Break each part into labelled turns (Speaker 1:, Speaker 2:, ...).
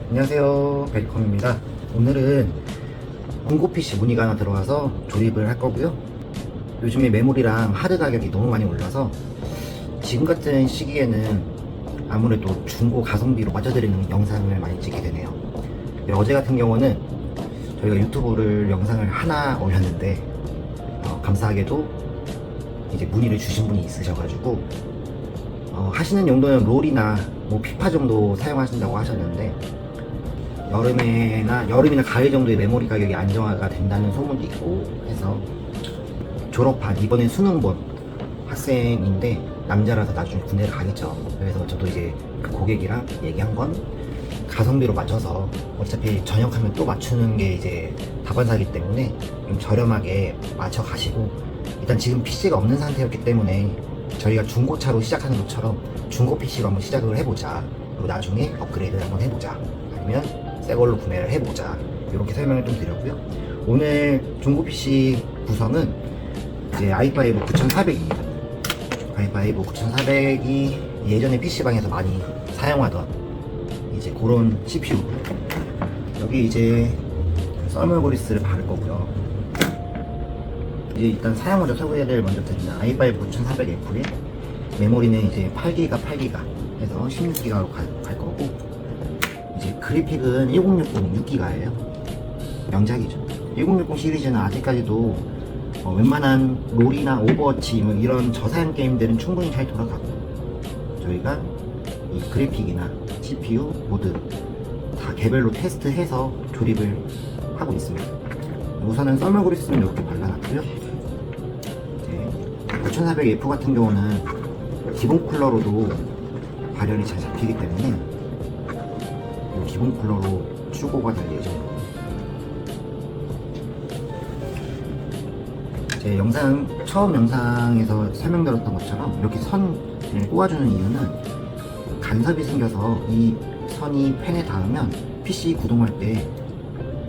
Speaker 1: 안녕하세요, 베리컴입니다. 오늘은 중고 PC 문의가 하나 들어와서 조립을 할 거고요. 요즘에 메모리랑 하드 가격이 너무 많이 올라서 지금 같은 시기에는 아무래도 중고 가성비로 맞춰드리는 영상을 많이 찍게 되네요. 어제 같은 경우는 저희가 유튜브를 영상을 하나 올렸는데 감사하게도 이제 문의를 주신 분이 있으셔가지고 하시는 용도는 롤이나 뭐 피파 정도 사용하신다고 하셨는데 여름이나 가을 정도의 메모리 가격이 안정화가 된다는 소문도 있고 해서 졸업한 이번에 수능 본 학생인데 남자라서 나중에 군대를 가겠죠. 그래서 저도 이제 그 고객이랑 얘기한 건 가성비로 맞춰서 어차피 전역하면 또 맞추는 게 이제 다반사이기 때문에 좀 저렴하게 맞춰 가시고, 일단 지금 PC가 없는 상태였기 때문에 저희가 중고차로 시작하는 것처럼 중고 PC로 한번 시작을 해보자, 그리고 나중에 업그레이드를 한번 해보자, 아니면 새 걸로 구매를 해보자, 이렇게 설명을 좀 드렸고요. 오늘 중고 PC 구성은 이제 i5 9400입니다. i5 9400이 예전에 PC방에서 많이 사용하던 이제 그런 CPU. 여기 이제 썰물 그리스를 바를 거고요. 이제 일단 사용자 소개를 먼저 드립니다. i5 9400F에 메모리는 이제 8GB 해서 16GB로 갈 거고, 이제 그래픽은 1060 6GB예요. 명작이죠. 1060 시리즈는 아직까지도 웬만한 롤이나 오버워치 뭐 이런 저사양 게임들은 충분히 잘 돌아가고, 저희가 이 그래픽이나 CPU 모드 다 개별로 테스트해서 조립을 하고 있습니다. 우선은 썰물 그리스는 이렇게 발라놨고요. 이제 9400F 같은 경우는 기본 쿨러로도 발열이 잘 잡히기 때문에 이 기본 쿨러로 출고가 될 예정입니다. 제 처음 영상에서 설명드렸던 것처럼 이렇게 선을 꼬아주는 이유는 간섭이 생겨서 이 선이 펜에 닿으면 PC 구동할 때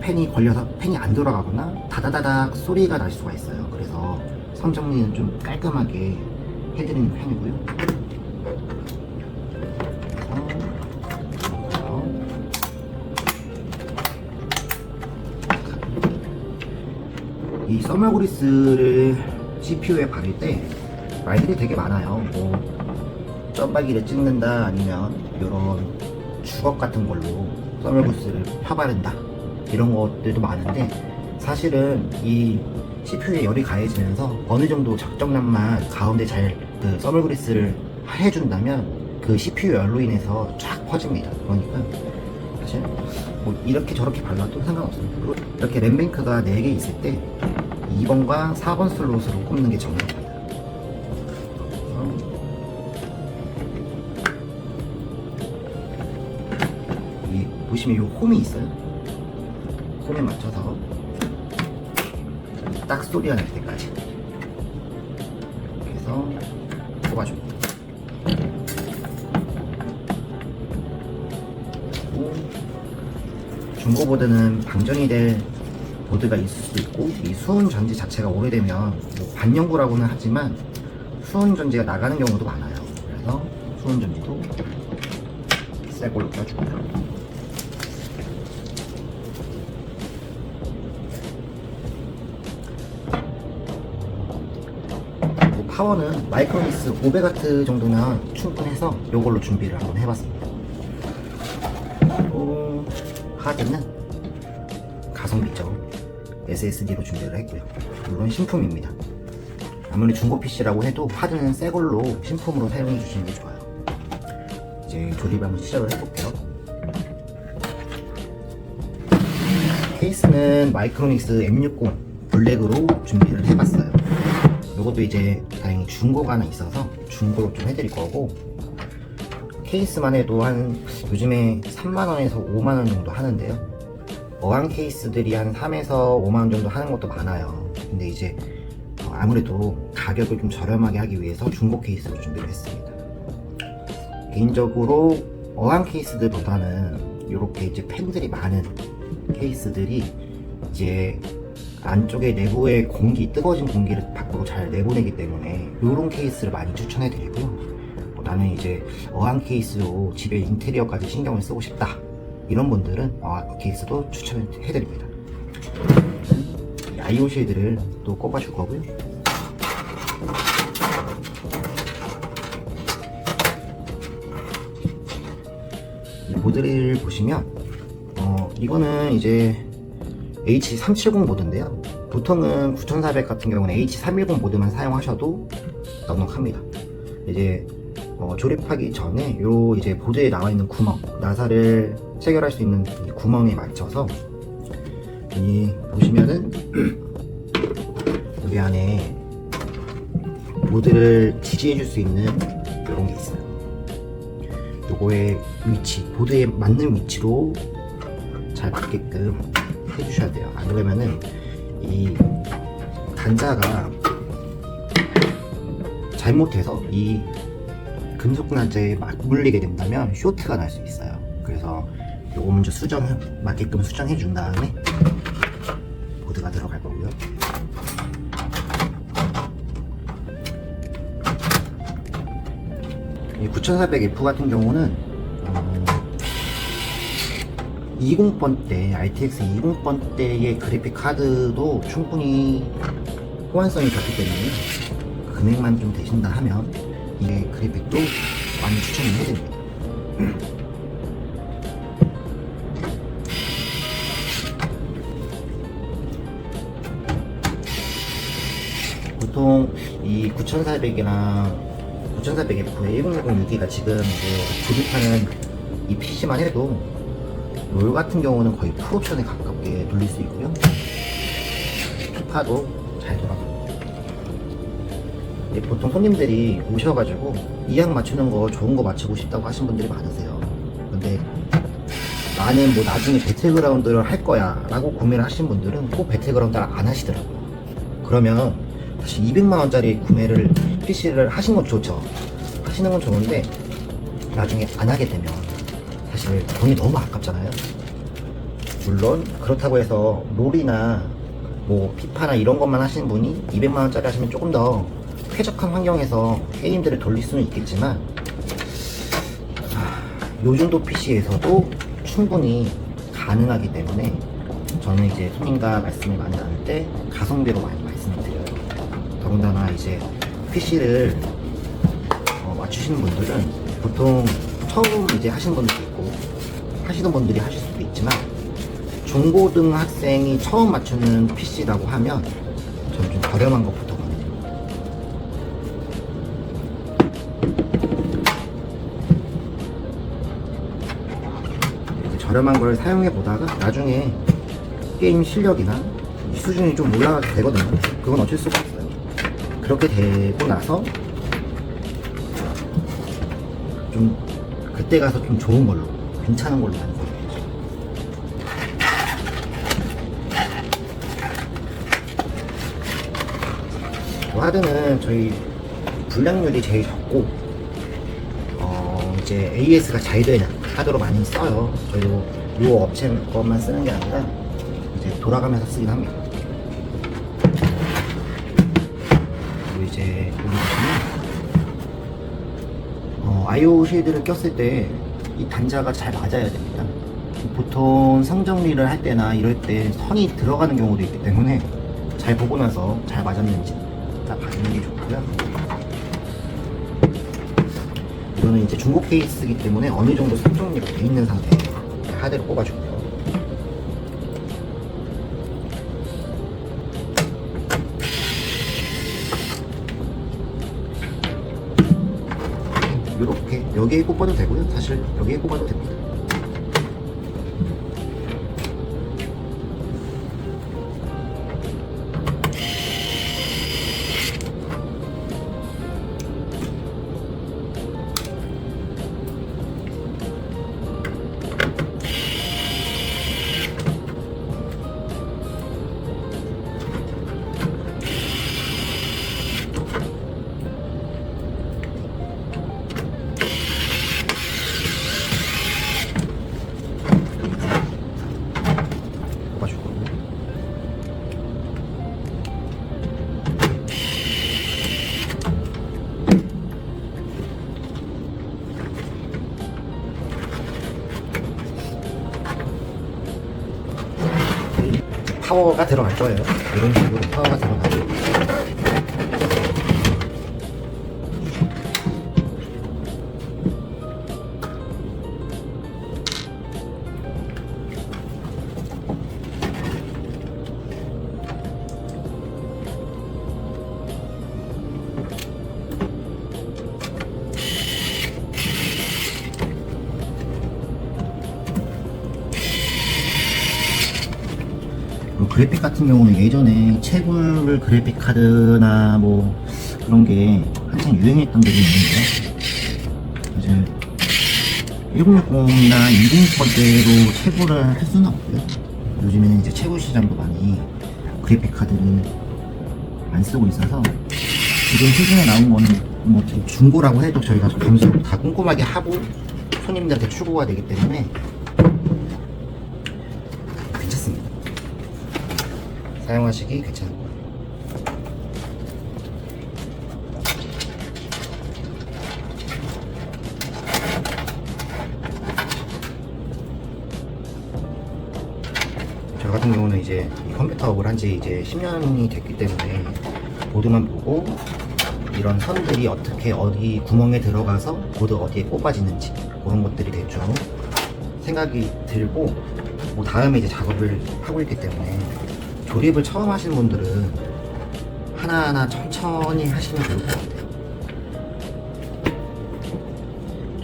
Speaker 1: 펜이 걸려서 펜이 안 돌아가거나 다다다닥 소리가 날 수가 있어요. 그래서 선 정리는 좀 깔끔하게 해드리는 편이고요. 이 썰물 그리스를 CPU에 바를 때 말들이 되게 많아요. 뭐 점박이를 찍는다, 아니면 이런 주걱 같은 걸로 썰물 그리스를 펴바른다, 이런 것들도 많은데, 사실은 이 CPU에 열이 가해지면서 어느 정도 적정량만 가운데 잘 그 썰물 그리스를 해준다면 그 CPU 열로 인해서 쫙 퍼집니다. 그러니까 사실 뭐 이렇게 저렇게 발라도 상관없습니다. 그리고 이렇게 램뱅크가 4개 있을 때 2번과 4번 슬롯으로 꼽는 게 정답입니다. 이 보시면 이 홈이 있어요. 홈에 맞춰서 딱 소리가 날 때까지 그래서 꼽아줍니다. 그리고 중고보드는 방전이 될 보드가 있을 수도 있고, 이 수은 전지 자체가 오래되면 뭐 반영구라고는 하지만 수은 전지가 나가는 경우도 많아요. 그래서 수은 전지도 새 걸로 껴줍니다. 파워는 마이크로닉스 500W 정도면 충분해서 이걸로 준비를 한번 해봤습니다. 그리고 하드는 가성비죠. SSD로 준비를 했고요. 물론 신품입니다. 아무리 중고 PC라고 해도 하드는 새 걸로 신품으로 사용해 주시는 게 좋아요. 이제 조립 한번 시작을 해볼게요. 케이스는 마이크로닉스 M60 블랙으로 준비를 해봤어요. 이것도 이제 다행히 중고가 하나 있어서 중고로 좀 해드릴 거고, 케이스만 해도 요즘에 3만원에서 5만원 정도 하는데요. 어항 케이스들이 한 3에서 5만원 정도 하는 것도 많아요. 근데 이제 아무래도 가격을 좀 저렴하게 하기 위해서 중고 케이스로 준비를 했습니다. 개인적으로 어항 케이스들보다는 이렇게 이제 펜들이 많은 케이스들이 이제 안쪽에 내부의 뜨거워진 공기를 밖으로 잘 내보내기 때문에 이런 케이스를 많이 추천해 드리고요. 나는 이제 어항 케이스로 집에 인테리어까지 신경을 쓰고 싶다, 이런 분들은 케이스도 추천해드립니다. 아이오 쉐이드를 또 꼽아줄 거고요. 이 보드를 보시면 이거는 이제 H370 보드인데요. 보통은 9400 같은 경우는 H310 보드만 사용하셔도 넉넉합니다. 이제 조립하기 전에 요 이제 보드에 나와 있는 구멍, 나사를 체결할 수 있는 이 구멍에 맞춰서 이 보시면은 여기 안에 보드를 지지해 줄 수 있는 이런 게 있어요. 요거의 위치, 보드에 맞는 위치로 잘 맞게끔 해주셔야 돼요. 안 그러면은 이 단자가 잘못해서 이 금속 단자에 맞물리게 된다면 쇼트가 날 수 있어요. 그래서 요거 먼저 맞게끔 수정해 준 다음에 보드가 들어갈 거고요. 이 9400F 같은 경우는 20번대, RTX 20번대의 그래픽 카드도 충분히 호환성이 좋기 때문에 금액만 좀 되신다 하면 이 그래픽도 많이 추천을 해드립니다. 보통 이 9400이랑 9400F의 1006기가 지금 이제 조립하는 이 PC만 해도 롤 같은 경우는 거의 풀옵션에 가깝게 돌릴 수 있고요. 피파도 잘 돌아가고. 보통 손님들이 오셔가지고 이악 맞추는 거 좋은 거 맞추고 싶다고 하신 분들이 많으세요. 근데 나는 뭐 나중에 배틀그라운드를 할 거야 라고 구매를 하신 분들은 꼭 배틀그라운드를 안 하시더라고요. 그러면 사실 200만원짜리 구매를 PC를 하신 건 좋죠. 하시는 건 좋은데 나중에 안 하게 되면 사실 돈이 너무 아깝잖아요. 물론 그렇다고 해서 롤이나 뭐 피파나 이런 것만 하시는 분이 200만원짜리 하시면 조금 더 쾌적한 환경에서 게임들을 돌릴 수는 있겠지만 요 정도 PC에서도 충분히 가능하기 때문에 저는 이제 손님과 말씀을 많이 나눌 때 가성비로 많이 말씀을 드려요. 더군다나 이제 PC를 맞추시는 분들은 보통 처음 이제 하시는 분들도 있고 하시는 분들이 하실 수도 있지만 중고등학생이 처음 맞추는 PC라고 하면 저는 좀 저렴한 것부터 저렴한 걸 사용해 보다가 나중에 게임 실력이나 수준이 좀 올라가게 되거든요. 그건 어쩔 수가 없어요. 그렇게 되고 나서 좀 그때 가서 좀 좋은 걸로, 괜찮은 걸로 하는 거예요. 하드는 저희 불량률이 제일 적고 이제 AS가 잘 되는 하드로 많이 써요. 저희도 이 업체 것만 쓰는 게 아니라 이제 돌아가면서 쓰긴 합니다. 그리고 이제 여기 보시면 IO 쉐이드를 꼈을 때 이 단자가 잘 맞아야 됩니다. 보통 성정리를 할 때나 이럴 때 선이 들어가는 경우도 있기 때문에 잘 보고 나서 잘 맞았는지 딱 봐주는 게 좋고요. 이거는 이제 중고 케이스이기 때문에 어느 정도 성정리가 돼 있는 상태에서 하드를 꼽아주고요. 이렇게 여기에 꼽아도 되고요. 사실 여기에 꼽아도 됩니다. 파워가 들어갈 거예요. 이런 식으로 파워가 들어가고. 그래픽 같은 경우는 예전에 채굴 그래픽 카드나 뭐 그런 게 한창 유행했던 적이 있는데요. 이제 1060이나 2060번대로 채굴을 할 수는 없고요. 요즘에는 이제 채굴 시장도 많이 그래픽 카드를 안 쓰고 있어서 지금 최근에 나온 거는 뭐 중고라고 해도 저희가 감수를 다 꼼꼼하게 하고 손님들한테 추구가 되기 때문에 괜찮습니다. 사용하시기 괜찮고. 저 같은 경우는 이제 이 컴퓨터업을 한지 이제 10년이 됐기 때문에 보드만 보고 이런 선들이 어떻게 어디 구멍에 들어가서 보드 어디에 꼽아지는지 그런 것들이 대충 생각이 들고 뭐 다음에 이제 작업을 하고 있기 때문에 조립을 처음 하시는 분들은 하나하나 천천히 하시면 좋을 것 같아요.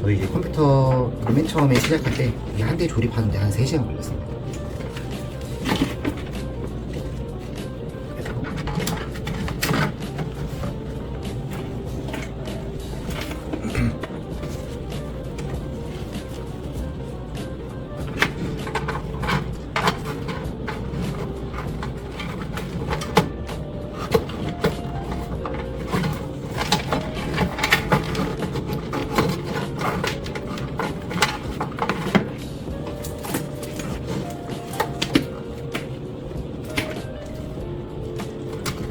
Speaker 1: 저희 이제 컴퓨터 맨 처음에 시작할 때 한 대 조립하는데 한 3시간 걸렸습니다.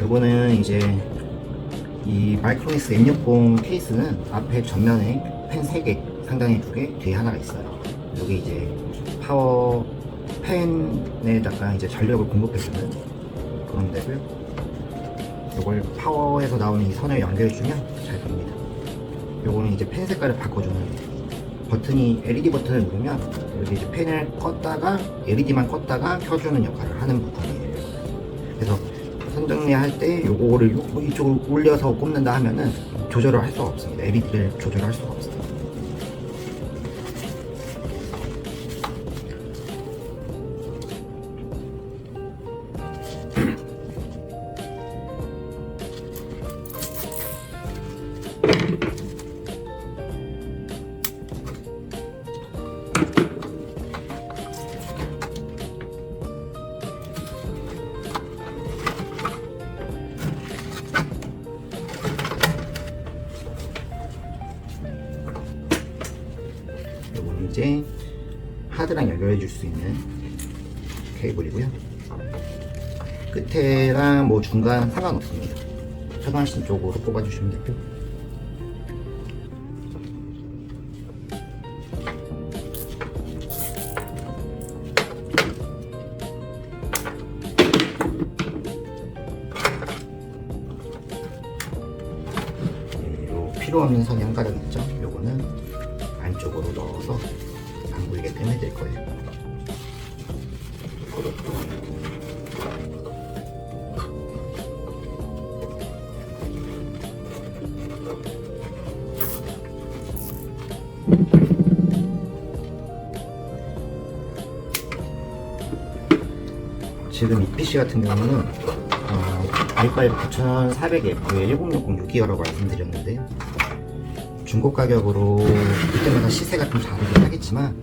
Speaker 1: 요거는 이제 이 마이크로닉스 M60 케이스는 앞에 전면에 펜 3개, 상단에 2개, 뒤에 하나가 있어요. 여기 이제 파워 펜에다가 이제 전력을 공급해주는 그런 데고요. 요걸 파워에서 나오는 이 선을 연결해주면 잘 됩니다. 요거는 이제 펜 색깔을 바꿔주는 버튼이 LED 버튼을 누르면 여기 이제 펜을 껐다가 LED만 껐다가 켜주는 역할을 하는 부분이에요. 그래서 선정리할 때 요거를 이쪽으로 올려서 꼽는다 하면은 조절을 할 수가 없습니다. LED를 조절할 수가 없습니다. 이제 하드랑 연결해 줄 수 있는 케이블이고요. 끝에랑 뭐 중간 상관없습니다. 편하신 쪽으로 꼽아 주시면 되고, 요 필요 없는 선이 한 가닥 있죠? 요거는 안쪽으로 넣어서 안 보이게 빼내드릴 거예요. 지금 이 PC 같은 경우는 i5 9400에 1060 6기가라고 말씀드렸는데, 중고 가격으로 그때마다 시세가 좀 다르긴 하겠지만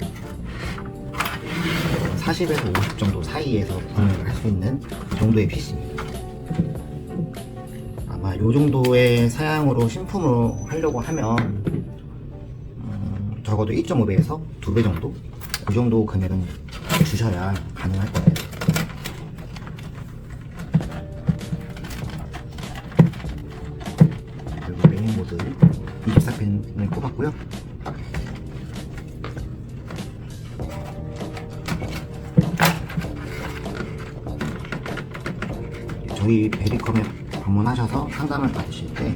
Speaker 1: 40에서 50 정도 사이에서 구매를 할 수 있는 그 정도의 PC입니다. 아마 이 정도의 사양으로 신품으로 하려고 하면 적어도 1.5배에서 2배 정도? 그 정도 금액은 주셔야 가능할 거예요. 그리고 메인보드 24핀을 꼽았고요. 저희 베리컴에 방문하셔서 상담을 받으실 때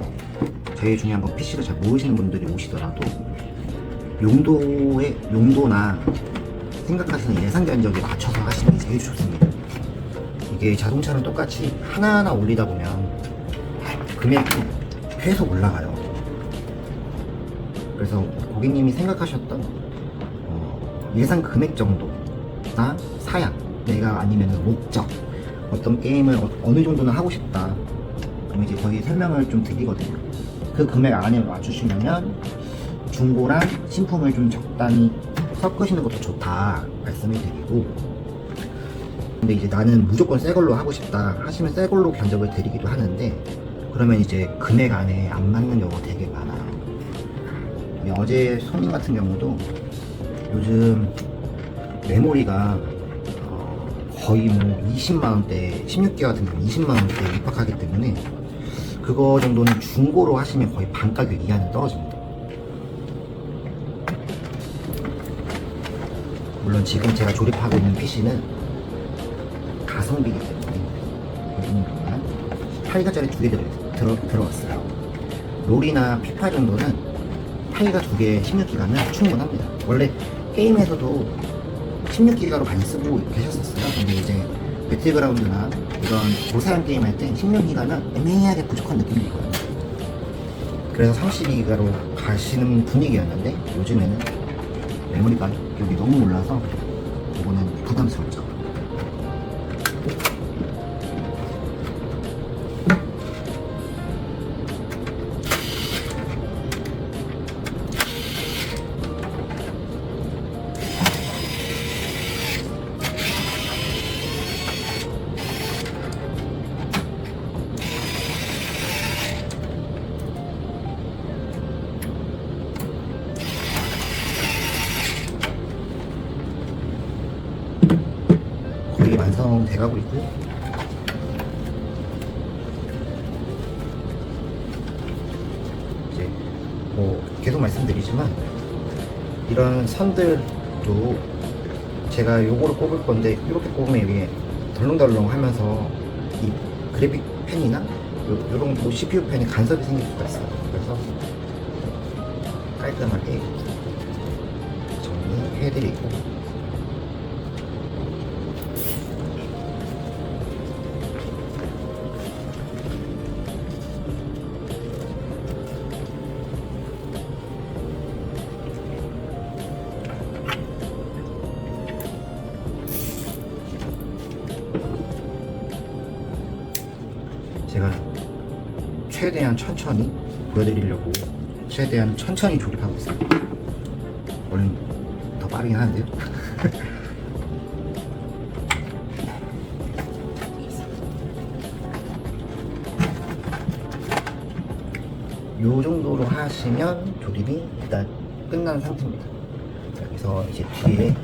Speaker 1: 제일 중요한 건 PC를 잘 모르시는 분들이 오시더라도 용도나 생각하시는 예상 견적에 맞춰서 하시는 게 제일 좋습니다. 이게 자동차는 똑같이 하나하나 올리다 보면 금액이 계속 올라가요. 그래서 고객님이 생각하셨던 예상 금액 정도나 사양, 내가 아니면 목적, 어떤 게임을 어느 정도는 하고 싶다, 그럼 이제 저희 설명을 좀 드리거든요. 그 금액 안에 맞추시면 중고랑 신품을 좀 적당히 섞으시는 것도 좋다 말씀을 드리고, 근데 이제 나는 무조건 새 걸로 하고 싶다 하시면 새 걸로 견적을 드리기도 하는데, 그러면 이제 금액 안에 안 맞는 경우가 되게 많아요. 어제 손님 같은 경우도 요즘 메모리가 거의 뭐 20만원대, 16기가 같은 경우 20만원대에 입학하기 때문에 그거 정도는 중고로 하시면 거의 반 가격 이하는 떨어집니다. 물론 지금 제가 조립하고 있는 PC는 가성비이기 때문에 요즘 8기가짜리 2개 들어왔어요. 롤이나 피파 정도는 8기가 2개 16기가면 충분합니다. 원래 게임에서도 16기가로 많이 쓰고 계셨었어요. 근데 이제 배틀그라운드나 이런 고사양 게임 할 때 16기가면 애매하게 부족한 느낌이 있거든요. 그래서 32기가로 가시는 분위기였는데 요즘에는 메모리 가격이 너무 올라서 이거는 부담스럽죠. 거의 완성돼가고 있고요. 이제 뭐 계속 말씀드리지만 이런 선들도 제가 요거를 꼽을 건데 이렇게 꼽으면 이게 덜렁덜렁 하면서 이 그래픽 펜이나 요런 뭐 CPU 펜에 간섭이 생길 수가 있어요. 그래서 깔끔하게 정리해드리고, 제가 최대한 천천히 보여드리려고 최대한 천천히 조립하고 있어요. 원래는 더 빠르긴 하는데요. 요 정도로 하시면 조립이 일단 끝난 상태입니다. 여기서 이제 뒤에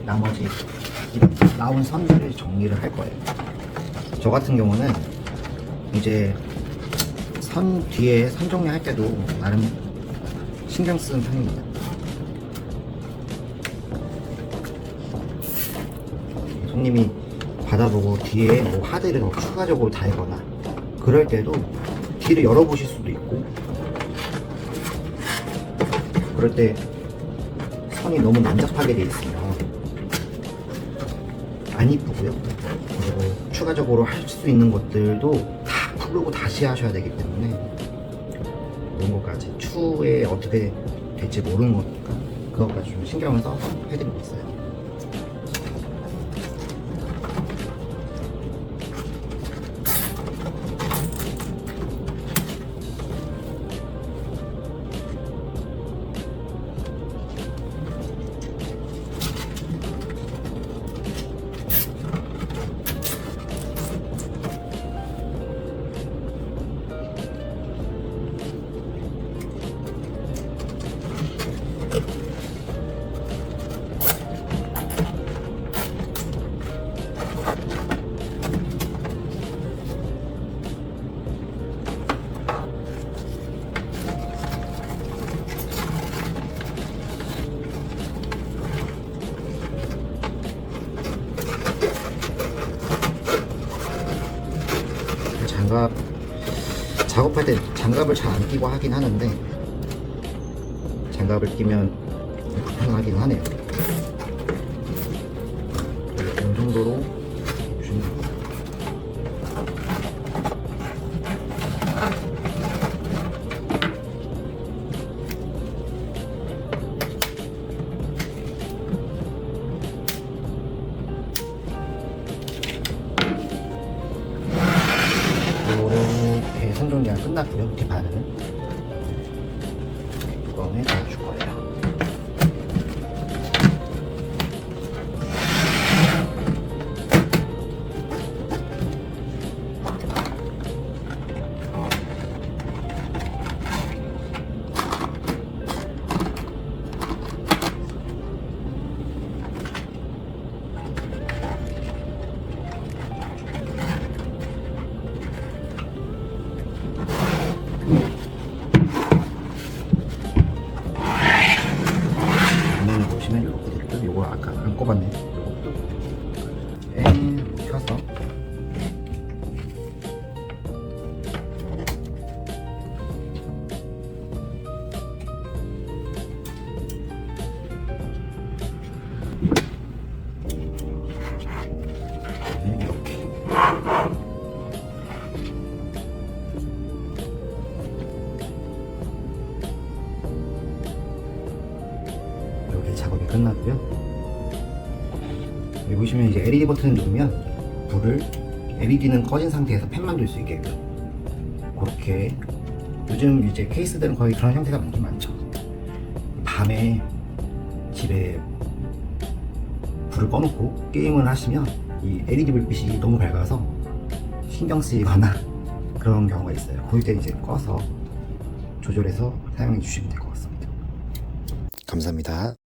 Speaker 1: 나머지 이렇게 나온 선들을 정리를 할 거예요. 저 같은 경우는 이제 선 뒤에 선 정리할 때도 나름 신경 쓰는 편입니다. 손님이 받아보고 뒤에 뭐 하드를 더 추가적으로 달거나 그럴 때도 뒤를 열어보실 수도 있고, 그럴 때 선이 너무 난잡하게 돼 있으면 안 이쁘고요. 그리고 추가적으로 할 수 있는 것들도 다 풀고 다시 하셔야 되기 때문에 그런 것까지 추후에 어떻게 될지 모르는 거니까 그것까지 좀 신경을 써서 해드리고 있어요. 작업할 때 장갑을 잘 안 끼고 하긴 하는데 장갑을 끼면 불편하긴 하네요. 어느 정도로 주는 거. 이렇게 선종량 끝났고요. 뒷판은 뚜껑에 넣어줄 거예요. 화면을 보시면 이렇게 됐고, 요거 아까 안 꼽았네. 요거 켜서 이렇게 이렇게 작업이 끝났고요. 여기 보시면 이제 LED 버튼을 누르면 불을 LED는 꺼진 상태에서 펜만 돌 수 있게끔 그렇게 요즘 이제 케이스들은 거의 그런 형태가 많죠. 밤에 집에 불을 꺼놓고 게임을 하시면 이 LED 불빛이 너무 밝아서 신경 쓰이거나 그런 경우가 있어요. 그럴 때 이제 꺼서 조절해서 사용해 주시면 될 것 같습니다. 감사합니다.